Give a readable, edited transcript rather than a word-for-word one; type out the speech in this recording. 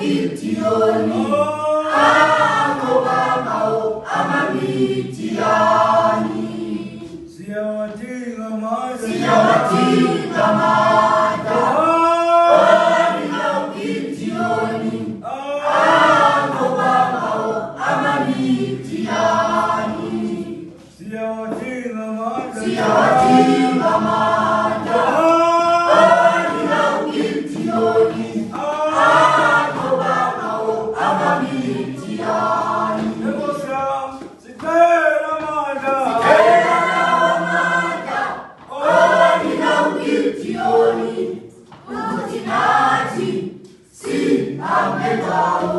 Gideoni, akobangao amamitiani. Siyawatinga mada, oningao Gideoni, akobangao amamitiani. Siyawatinga mada, oningao Gideoni, akobangao amamitiani. Sikera mada, oningao Gideoni, utinaji si amegao.